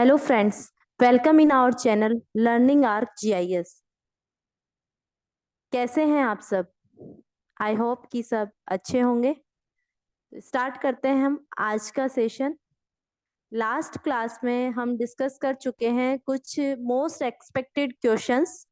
Hello friends, welcome in our channel Learning Arc GIS। कैसे हैं आप सब? आई होप कि सब अच्छे होंगे। स्टार्ट करते हैं हम आज का सेशन। लास्ट क्लास में हम डिस्कस कर चुके हैं कुछ मोस्ट एक्सपेक्टेड क्वेश्चंस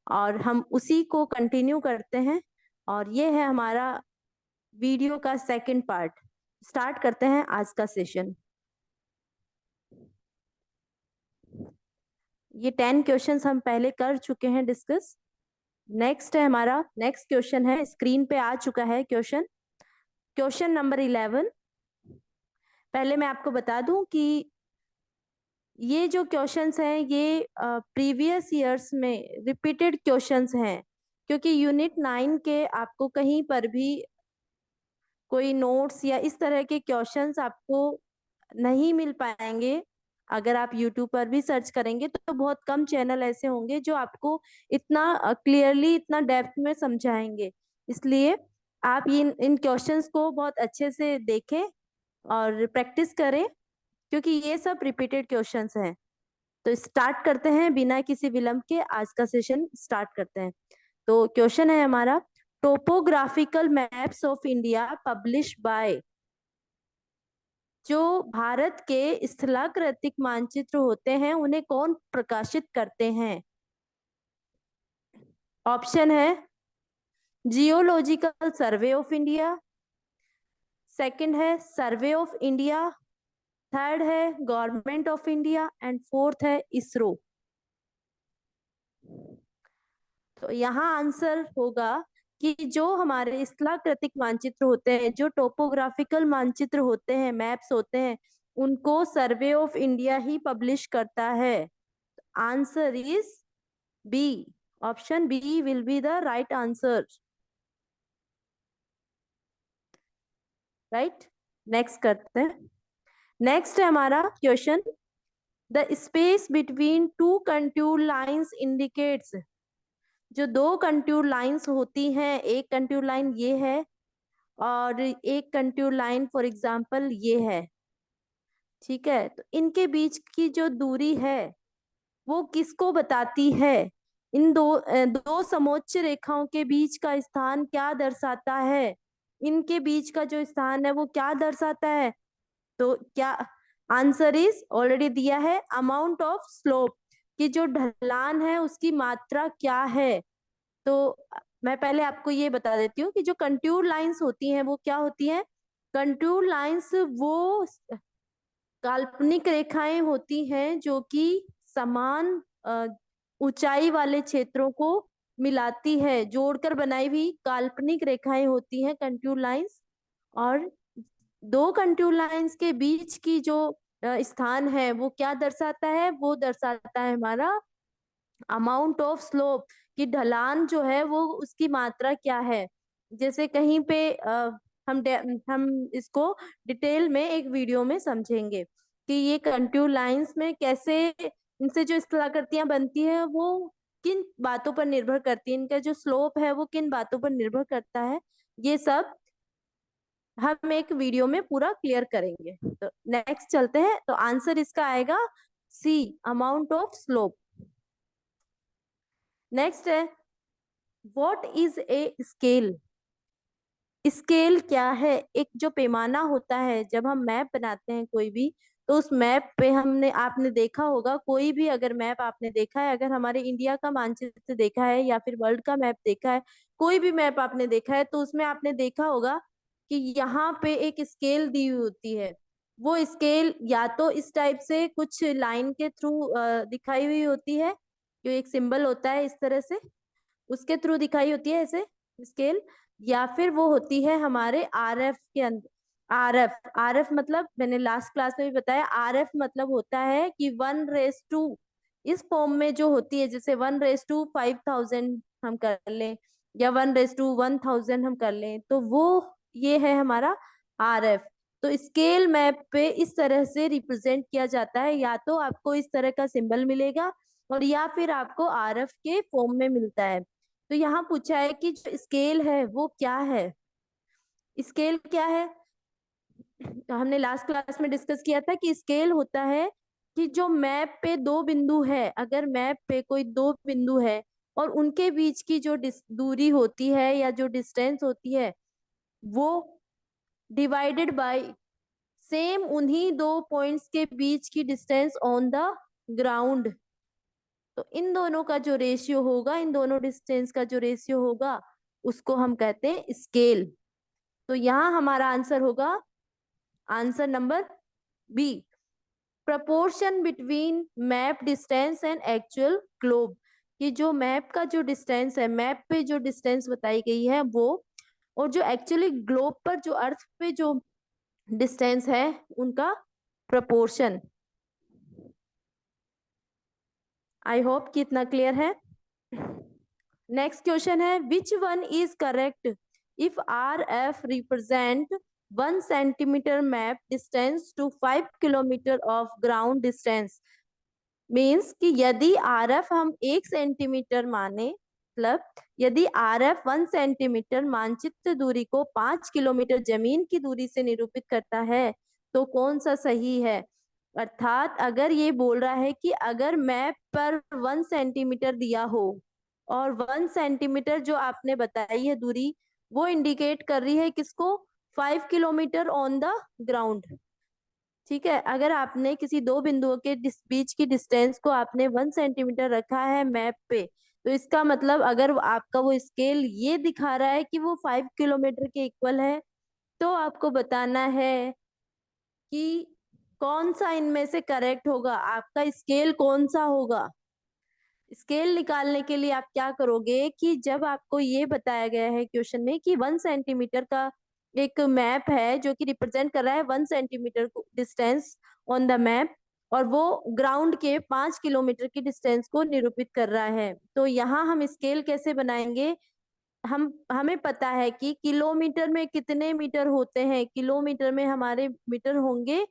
और हम उसी को कंटिन्यू करते हैं और ये है हमारा वीडियो का सेकंड पार्ट। स्टार्ट करते हैं आज का सेशन। ये 10 क्वेश्चंस हम पहले कर चुके हैं डिस्कस। नेक्स्ट है हमारा नेक्स्ट क्वेश्चन है, स्क्रीन पे आ चुका है क्वेश्चन नंबर 11। पहले मैं आपको बता दूं कि ये जो क्वेश्चंस हैं ये प्रीवियस ईयर्स में रिपीटेड क्वेश्चंस हैं, क्योंकि यूनिट 9 के आपको कहीं पर भी कोई नोट्स या इस तरह के क्वेश्चंस आपको नहीं मिल पाएंगे। अगर आप यूट्यूब पर भी सर्च करेंगे तो बहुत कम चैनल ऐसे होंगे जो आपको इतना क्लियरली इतना डेप्थ में समझाएंगे। इसलिए आप इन क्वेश्चंस को बहुत अच्छे से देखें और प्रैक्टिस करें, क्योंकि ये सब रिपीटेड क्वेश्चंस हैं। तो स्टार्ट करते हैं बिना किसी विलंब के, आज का सेशन स्टार्ट करते हैं। तो क्वेश्चन है हमारा, topographical maps of India publish by. जो भारत के स्थलाकृतिक मानचित्र होते हैं उन्हें कौन प्रकाशित करते हैं? ऑप्शन है geological survey of India, second है सर्वे ऑफ इंडिया, थर्ड है government of India and fourth है इसरो। तो यहाँ आंसर होगा कि जो हमारे स्थलाकृतिक मानचित्र होते हैं, जो टोपोग्राफिकल मानचित्र होते हैं, मैप्स होते हैं, उनको सर्वे ऑफ इंडिया ही पब्लिश करता है। Answer is B. Option B will be the right answer. Right, next करते हैं। नेक्स्ट है हमारा question, the space between two contour lines indicates. जो दो कंटूर लाइंस होती हैं, एक कंटूर लाइन ये है और एक कंटूर लाइन फॉर एग्जांपल ये है, ठीक है? तो इनके बीच की जो दूरी है वो किसको बताती है? इन दो समोच्च रेखाओं के बीच का स्थान क्या दर्शाता है? इनके बीच का जो स्थान है वो क्या दर्शाता है? तो क्या आंसर इज ऑलरेडी दिया है, अमाउंट ऑफ स्लोप, कि जो ढलान है उसकी मात्रा क्या है। तो मैं पहले आपको ये बता देती हूँ कि जो कंटूर लाइंस होती हैं वो क्या होती हैं। कंटूर लाइंस वो काल्पनिक रेखाएं होती हैं जो कि समान ऊंचाई वाले क्षेत्रों को मिलाती है, जोड़कर बनाई हुई काल्पनिक रेखाएं होती हैं कंटूर लाइंस। और दो कंटूर लाइंस के बीच की जो स्थान है वो क्या दर्शाता है? वो दर्शाता है हमारा अमाउंट ऑफ स्लोप, कि ढलान जो है वो उसकी मात्रा क्या है। जैसे कहीं पे हम इसको डिटेल में एक वीडियो में समझेंगे कि ये कंटूर लाइंस में कैसे इनसे जो स्थलाकृतियां बनती है वो किन बातों पर निर्भर करती है, इनका जो स्लोप है वो किन बातों पर निर्भर करता है। ये सब हम एक वीडियो में पूरा क्लियर करेंगे। तो नेक्स्ट चलते हैं। तो आंसर इसका आएगा सी, अमाउंट ऑफ स्लोप। नेक्स्ट है, what is a scale. Scale क्या है? एक जो पैमाना होता है, जब हम मैप बनाते हैं कोई भी, तो उस मैप पे हमने आपने देखा होगा, कोई भी अगर मैप आपने देखा है, अगर हमारे इंडिया का मानचित्र देखा है या फिर वर्ल्ड का मैप देखा है, कोई भी मैप आपने देखा है, तो उसमें आपने देखा होगा कि यहाँ पे एक स्केल दी हुई होती है। वो स्केल या तो इस टाइप से कुछ लाइन के थ्रू दिखाई हुई होती है, जो एक सिंबल होता है इस तरह से, उसके थ्रू दिखाई होती है ऐसे स्केल, या फिर वो होती है हमारे आरएफ के अंदर। आरएफ आरएफ मतलब मैंने लास्ट क्लास में भी बताया, आरएफ मतलब होता है कि 1:, इस फॉर्म में जो होती है, जैसे 1:5000 हम कर लें या 1:1000 हम कर लें, तो वो ये है हमारा आरएफ। तो स्केल मैप पे इस तरह से रिप्रेजेंट किया जाता है, या तो आपको इस तरह का सिंबल मिलेगा और या फिर आपको आरएफ के फॉर्म में मिलता है। तो यहाँ पूछा है कि जो स्केल है वो क्या है। स्केल क्या है? तो हमने लास्ट क्लास में डिस्कस किया था कि स्केल होता है कि जो मैप पे दो बिंदु है, अगर मैप पे कोई दो बिंदु है और उनके बीच की जो दूरी होती है या जो डिस्टेंस होती है वो डिवाइडेड बाय सेम उन्हीं दो पॉइंट्स के बीच की डिस्टेंस ऑन द ग्राउंड, तो इन दोनों का जो रेशियो होगा, इन दोनों डिस्टेंस का जो रेशियो होगा उसको हम कहते हैं स्केल। तो यहाँ हमारा आंसर होगा answer number B, proportion between map distance and actual globe, कि जो मैप का जो डिस्टेंस है, मैप पे जो डिस्टेंस बताई गई है वो, और जो एक्चुअली ग्लोब पर जो अर्थ पे जो डिस्टेंस है उनका प्रपोर्शन। आई होप कि इतना क्लियर है। नेक्स्ट क्वेश्चन है, which one is correct if R F represent 1 centimetre map distance to 5 kilometre of ground distance. Means कि यदि आर एफ हम 1 सेंटीमीटर माने, मतलब यदि आर एफ 1 सेंटीमीटर मानचित्र दूरी को 5 किलोमीटर जमीन की दूरी से निरूपित करता है तो कौन सा सही है। अर्थात अगर ये बोल रहा है कि अगर मैप पर 1 सेंटीमीटर दिया हो और 1 सेंटीमीटर जो आपने बताई है दूरी, वो इंडिकेट कर रही है किसको, 5 किलोमीटर ऑन द ग्राउंड। ठीक है, अगर आपने किसी दो बिंदुओं के बीच की डिस्टेंस को आपने 1 सेंटीमीटर रखा है मैप पे, तो इसका मतलब अगर आपका वो स्केल ये दिखा रहा है कि वो 5 किलोमीटर के इक्वल है, तो आपको बताना है कि कौन सा इनमें से करेक्ट होगा, आपका स्केल कौन सा होगा। स्केल निकालने के लिए आप क्या करोगे कि जब आपको ये बताया गया है क्वेश्चन में कि 1 सेंटीमीटर का एक मैप है जो कि रिप्रेजेंट कर रहा है 1 centimetre distance on the map, और वो ग्राउंड के 5 किलोमीटर की डिस्टेंस को निरूपित कर रहा है, तो यहाँ हम स्केल कैसे बनाएंगे। हमें पता है कि किलोमीटर में कितने मीटर होते हैं, किलोमीटर में हमारे मीटर होंगे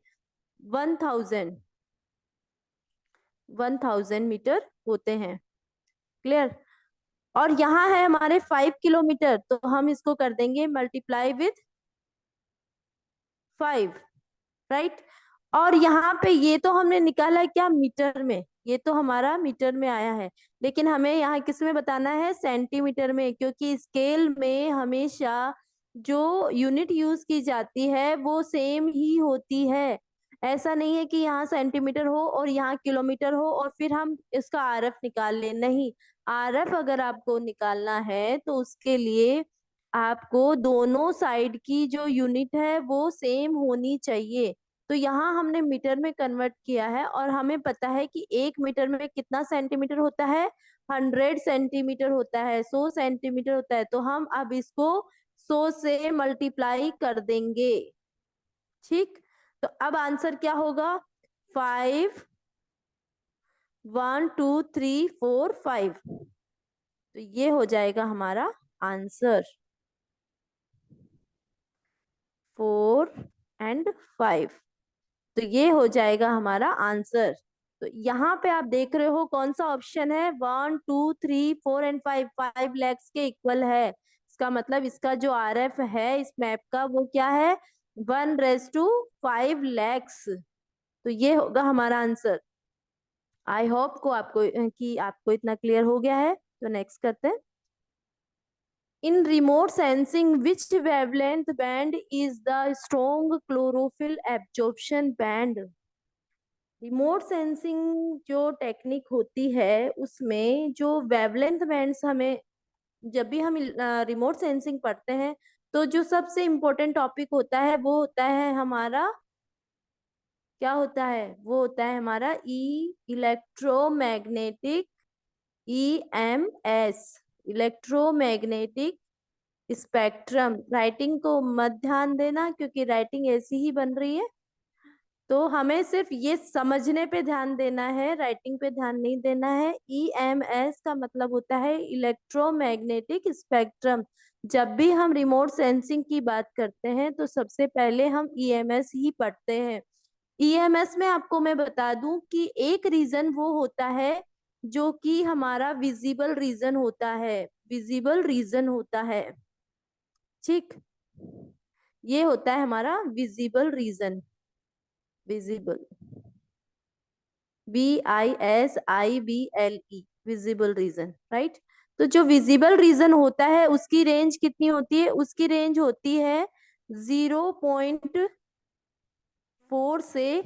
1000 मीटर होते हैं। क्लियर। और यहाँ है हमारे 5 किलोमीटर, तो हम इसको कर देंगे मल्टीप्लाई विथ 5, राइट। और यहाँ पे ये तो हमने निकाला है क्या, मीटर में, ये तो हमारा मीटर में आया है, लेकिन हमें यहाँ किस में बताना है, सेंटीमीटर में, क्योंकि स्केल में हमेशा जो यूनिट यूज की जाती है वो सेम ही होती है। ऐसा नहीं है कि यहाँ सेंटीमीटर हो और यहाँ किलोमीटर हो और फिर हम इसका आरएफ निकाल लें, नहीं। आरएफ अगर आपको निकालना है तो उसके लिए आपको दोनों साइड की जो यूनिट है वो सेम होनी चाहिए। तो यहाँ हमने मीटर में कन्वर्ट किया है और हमें पता है कि 1 मीटर में कितना सेंटीमीटर होता है, 100 सेंटीमीटर होता है, 100 सेंटीमीटर होता है, तो हम अब इसको 100 से मल्टीप्लाई कर देंगे। ठीक, तो अब आंसर क्या होगा, 5, 1 2 3 4 5, तो ये हो जाएगा हमारा आंसर 4 और 5, तो ये हो जाएगा हमारा आंसर। तो यहाँ पे आप देख रहे हो कौन सा ऑप्शन है, 1 2 3 4 एंड 5, 5 लैक्स के इक्वल है। इसका मतलब इसका जो आरएफ है इस मैप का वो क्या है, 1:5 लैक्स, तो ये होगा हमारा आंसर। आई होप को आपको कि आपको इतना क्लियर हो गया है। तो नेक्स्ट करते हैं, इन remote sensing which wavelength band is the strong chlorophyll absorption band. Remote sensing जो टेक्निक होती है उसमें जो वेवलेंथ बैंड्स, हमें जब भी हम रिमोट सेंसिंग पढ़ते हैं तो जो सबसे इम्पोर्टेंट टॉपिक होता है वो होता है हमारा, क्या होता है, वो होता है हमारा electromagnetic, EMS, electromagnetic spectrum. Writing को मत ध्यान देना क्योंकि राइटिंग ऐसी ही बन रही है, तो हमें सिर्फ ये समझने पे ध्यान देना है, राइटिंग पे ध्यान नहीं देना है। EMS का मतलब होता है इलेक्ट्रोमैग्नेटिक स्पेक्ट्रम। जब भी हम रिमोट सेंसिंग की बात करते हैं तो सबसे पहले हम EMS ही पढ़ते हैं। EMS में आपको मैं बता दूं कि एक रीजन वो होता है जो कि हमारा विजिबल रीजन होता है, विजिबल रीजन होता है। ठीक, ये होता है हमारा visible region, visible. VISIBLE, visible region, right. तो जो विजिबल रीजन होता है उसकी रेंज कितनी होती है? उसकी रेंज होती है 0.4 से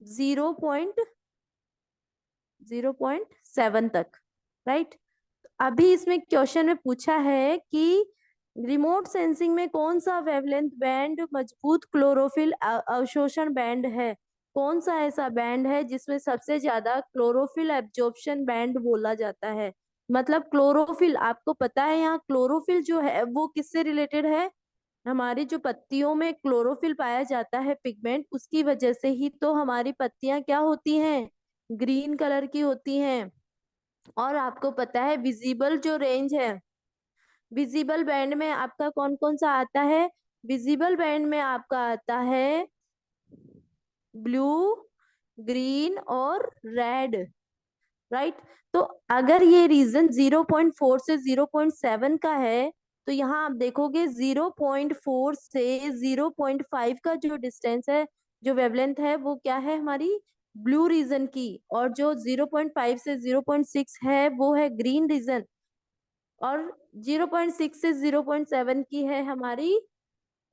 0.7 तक, राइट। अभी इसमें क्वेश्चन में पूछा है कि रिमोट सेंसिंग में कौन सा वेवलेंथ बैंड मजबूत क्लोरोफिल अवशोषण बैंड है? कौन सा ऐसा बैंड है जिसमें सबसे ज्यादा क्लोरोफिल एब्जॉर्प्शन बैंड बोला जाता है? मतलब क्लोरोफिल, आपको पता है यहाँ क्लोरोफिल जो है वो किससे रिलेटेड है? हमारी जो पत्तियों में क्लोरोफिल पाया जाता है पिगमेंट, उसकी वजह से ही तो हमारी पत्तियां क्या होती हैं? ग्रीन कलर की होती हैं। और आपको पता है विजिबल जो रेंज है, विजिबल बैंड में आपका कौन कौन सा आता है? विजिबल बैंड में आपका आता है ब्लू, ग्रीन और रेड, राइट। तो अगर ये रीजन 0.4 से 0.7 का है, तो यहाँ आप देखोगे 0.4 से 0.5 का जो डिस्टेंस है, जो वेवलेंथ है, वो क्या है हमारी? ब्लू रीजन की। और जो 0.5 से 0.6 है वो है ग्रीन रीजन। और 0.6 से 0.7 की है हमारी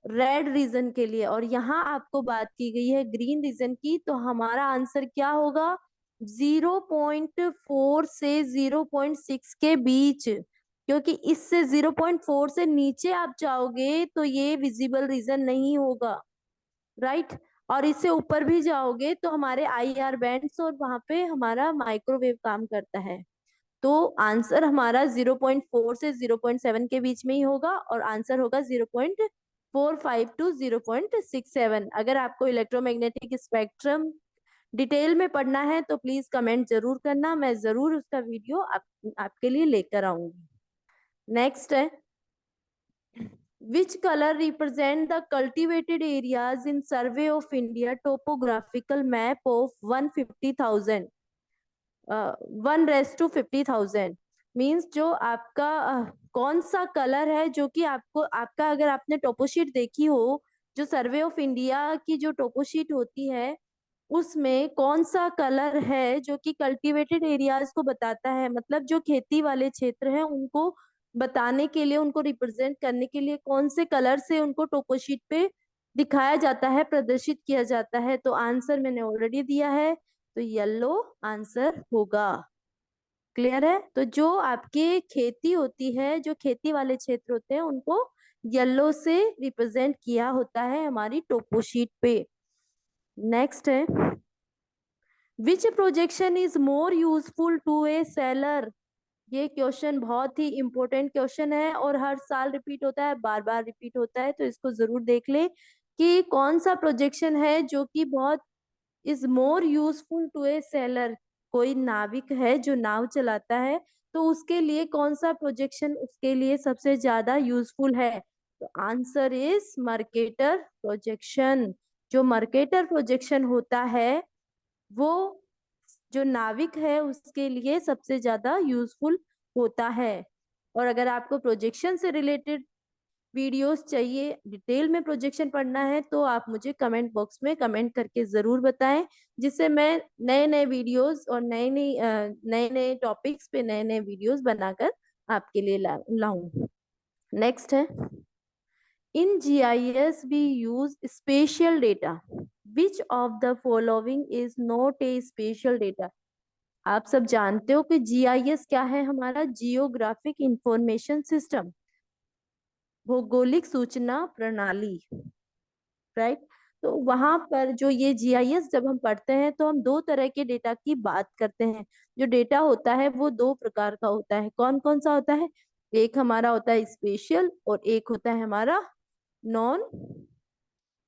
रेड रीजन के लिए। और यहाँ आपको बात की गई है ग्रीन रीजन की, तो हमारा आंसर क्या होगा? 0.4 से 0.6 के बीच, क्योंकि इससे 0.4 से नीचे आप जाओगे तो ये विजिबल रीजन नहीं होगा, राइट। और इससे ऊपर भी जाओगे तो हमारे IR बैंड्स और वहां पे हमारा माइक्रोवेव काम करता है। तो आंसर हमारा 0.4 से 0.7 के बीच में ही होगा, और आंसर होगा 0.45 टू 0.67। अगर आपको इलेक्ट्रोमैग्नेटिक स्पेक्ट्रम डिटेल में पढ़ना है तो प्लीज कमेंट जरूर करना, मैं जरूर उसका वीडियो आपके लिए लेकर आऊंगी। नेक्स्ट है, which color represent the cultivated areas in Survey of India topographical map of 150,000 1:50,000? Means जो आपका कौन सा कलर है जो कि आपको आपका, अगर आपने टोपोशीट देखी हो, जो सर्वे ऑफ इंडिया की जो टोपोशीट होती है, उसमें कौन सा कलर है जो कि कल्टीवेटेड एरियाज को बताता है? मतलब जो खेती वाले क्षेत्र हैं उनको बताने के लिए, उनको रिप्रेजेंट करने के लिए कौन से कलर से उनको टोपोशीट पे दिखाया जाता है, प्रदर्शित किया जाता है? तो आंसर मैंने ऑलरेडी दिया है, तो येलो आंसर होगा। क्लियर है? तो जो आपकी खेती होती है, जो खेती वाले क्षेत्र होते हैं, उनको येलो से रिप्रेजेंट किया होता है हमारी टोपोशीट पे। नेक्स्ट है, which projection is more useful to a sailor? ये क्वेश्चन बहुत ही इंपॉर्टेंट क्वेश्चन है और हर साल रिपीट होता है, बार बार रिपीट होता है, तो इसको जरूर देख ले कि कौन सा प्रोजेक्शन है जो कि बहुत is more useful to a sailor. कोई नाविक है जो नाव चलाता है, तो उसके लिए कौन सा प्रोजेक्शन उसके लिए सबसे ज्यादा यूजफुल है? तो आंसर इज मर्केटर प्रोजेक्शन। जो मर्केटर प्रोजेक्शन होता है वो जो नाविक है उसके लिए सबसे ज्यादा यूजफुल होता है। और अगर आपको प्रोजेक्शन से रिलेटेड वीडियोस चाहिए, डिटेल में प्रोजेक्शन पढ़ना है, तो आप मुझे कमेंट बॉक्स में कमेंट करके जरूर बताएं, जिससे मैं नए नए वीडियोस और नए नए टॉपिक्स पे नए नए वीडियोस बनाकर आपके लिए लाऊं। नेक्स्ट है, इन GIS we use spatial data. Which of the following is not a spatial data? आप सब जानते हो कि GIS क्या है? हमारा जियोग्राफिक इंफॉर्मेशन सिस्टम, भौगोलिक सूचना प्रणाली, राइट। तो वहां पर जो ये GIS जब हम पढ़ते हैं तो हम दो तरह के डेटा की बात करते हैं। जो डेटा होता है वो दो प्रकार का होता है। कौन कौन सा होता है? एक हमारा होता है स्पेशियल और एक होता है हमारा नॉन।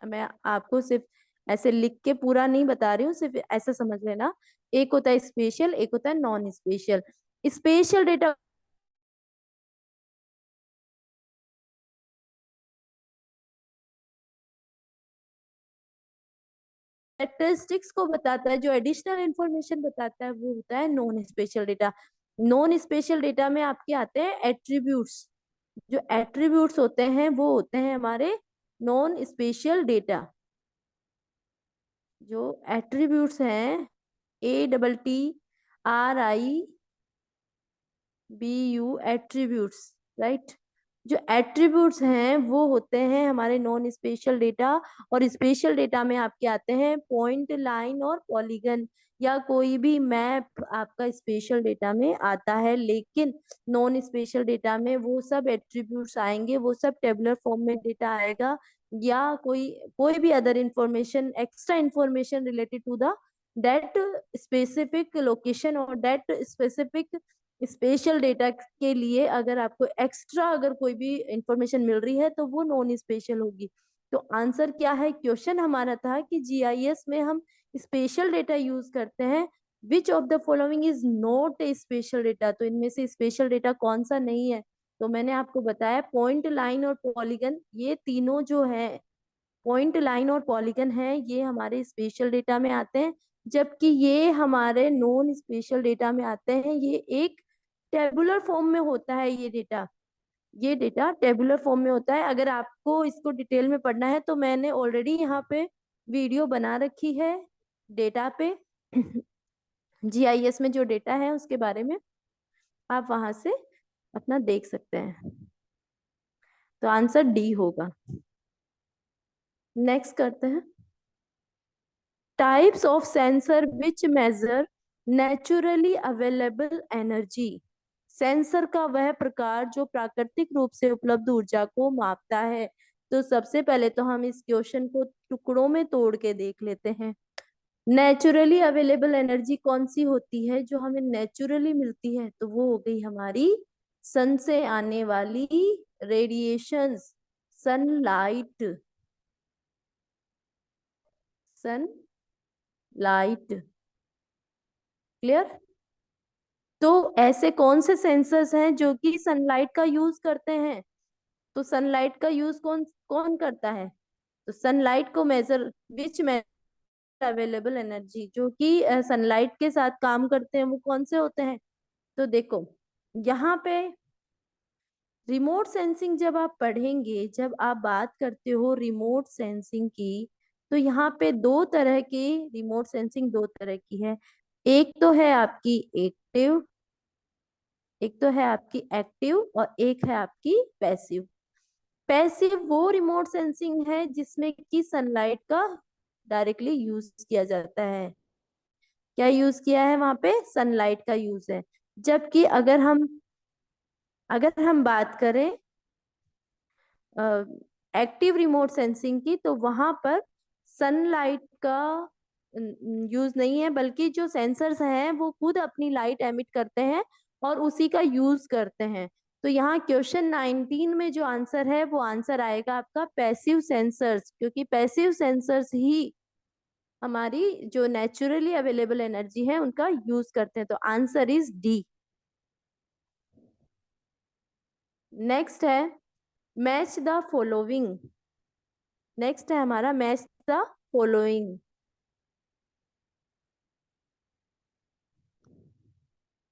मैं आपको सिर्फ ऐसे लिख के पूरा नहीं बता रही हूँ, सिर्फ ऐसा समझ लेना। एक होता है स्पेशियल, एक होता है non spatial. Spatial data characteristics को बताता है, जो एडिशनल इंफॉर्मेशन बताता है वो होता है non spatial data. Non spatial data में आपके आते हैं एट्रीब्यूट्स। जो एट्रीब्यूट्स होते हैं वो होते हैं हमारे नॉन स्पेशियल डेटा। जो एट्रीब्यूट्स हैं ATTRIBU, एट्रीब्यूट्स, राइट। जो एट्रीब्यूट्स हैं वो होते हैं हमारे नॉन स्पेशल डेटा, और स्पेशल डेटा में आपके आते हैं पॉइंट, लाइन और पॉलीगन, या कोई भी मैप आपका स्पेशल डेटा में आता है। लेकिन नॉन स्पेशल डेटा में वो सब एट्रीब्यूट्स आएंगे, वो सब टेबुलर फॉर्म में डेटा आएगा, या कोई कोई भी other information, extra information related to the that specific location और दैट स्पेसिफिक स्पेशल डेटा के लिए। अगर आपको एक्स्ट्रा अगर कोई भी इंफॉर्मेशन मिल रही है तो वो नॉन स्पेशल होगी। तो आंसर क्या है, क्वेश्चन हमारा था कि जीआईएस में हम स्पेशल डेटा यूज करते हैं, which of the following is not a special data, तो इनमें से स्पेशल डेटा कौन सा नहीं है। तो मैंने आपको बताया पॉइंट, लाइन और पॉलीगन, ये तीनों जो है, पॉइंट, लाइन और पॉलीगन है, ये हमारे स्पेशल डेटा में आते हैं, जबकि ये हमारे नॉन स्पेशल डेटा में आते हैं। ये एक टेबुलर फॉर्म में होता है, ये डेटा टेबुलर फॉर्म में होता है। अगर आपको इसको डिटेल में पढ़ना है तो मैंने ऑलरेडी यहाँ पे वीडियो बना रखी है डेटा पे जीआईएस में जो डेटा है उसके बारे में, आप वहां से अपना देख सकते हैं। तो आंसर डी होगा। नेक्स्ट करते हैं, types of sensor which measure naturally available energy. Sensor का वह प्रकार जो प्राकृतिक रूप से उपलब्ध ऊर्जा को मापता है। तो सबसे पहले तो हम इस क्वेश्चन को टुकड़ों में तोड़ के देख लेते हैं। नेचुरली अवेलेबल एनर्जी कौन सी होती है जो हमें नेचुरली मिलती है, तो वो हो गई हमारी सन से आने वाली रेडिएशंस, सनलाइट, सनलाइट। क्लियर। तो ऐसे कौन से सेंसर्स हैं जो कि सनलाइट का यूज करते हैं, तो सनलाइट का यूज कौन कौन करता है, तो सनलाइट को मेजर, विच मेजर अवेलेबल एनर्जी, जो कि सनलाइट के साथ काम करते हैं, वो कौन से होते हैं। तो देखो यहाँ पे रिमोट सेंसिंग जब आप पढ़ेंगे, जब आप बात करते हो रिमोट सेंसिंग की, तो यहाँ पे दो तरह की रिमोट सेंसिंग, दो तरह की है। एक तो है आपकी एक्टिव, एक तो है आपकी एक्टिव और एक है आपकी पैसिव। पैसिव वो रिमोट सेंसिंग है जिसमें कि सनलाइट का डायरेक्टली यूज किया जाता है। क्या यूज किया है वहां पे, सनलाइट का यूज है। जबकि अगर हम बात करें एक्टिव रिमोट सेंसिंग की, तो वहां पर सनलाइट का यूज नहीं है, बल्कि जो सेंसर्स हैं वो खुद अपनी लाइट एमिट करते हैं और उसी का यूज करते हैं। तो यहाँ क्वेश्चन 19 में जो आंसर है वो आंसर आएगा आपका पैसिव सेंसर्स, क्योंकि पैसिव सेंसर्स ही हमारी जो नेचुरली अवेलेबल एनर्जी है उनका यूज करते हैं। तो आंसर इज डी। नेक्स्ट है मैच द फॉलोइंग। नेक्स्ट है हमारा मैच द फॉलोइंग।